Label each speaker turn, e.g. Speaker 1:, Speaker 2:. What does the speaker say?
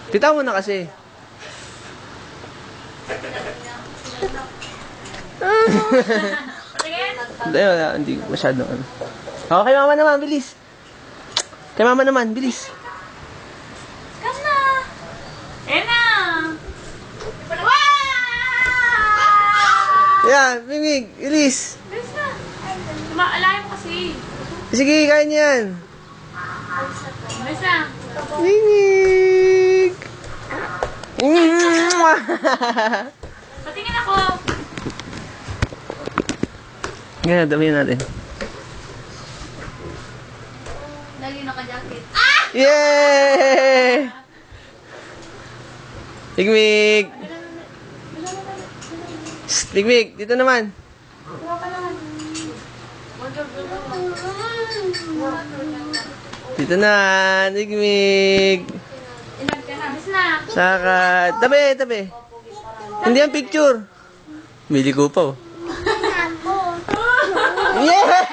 Speaker 1: Tita mo na kasi. Hindi, wala. Hindi masyado. Oh, kay mama naman, bilis. Kay mama naman, bilis.
Speaker 2: Come na! Ayan na!
Speaker 1: Yan, Mimig, bilis.
Speaker 2: Bilis na! Alayo mo kasi.
Speaker 1: Sige, kaya niya yan.
Speaker 2: Bilis na!
Speaker 1: Mimig!
Speaker 2: Patingin ako!
Speaker 1: Ngayon, damihan natin.
Speaker 2: Lagi naka-jacket.
Speaker 1: Yay! Migmig! Migmig, dito naman. Dito na, Migmig.
Speaker 2: Inag ka na. Bilis na!
Speaker 1: Saka, tabi, tabi. Hindi ang picture. Mili ko pa, oh. Yeah!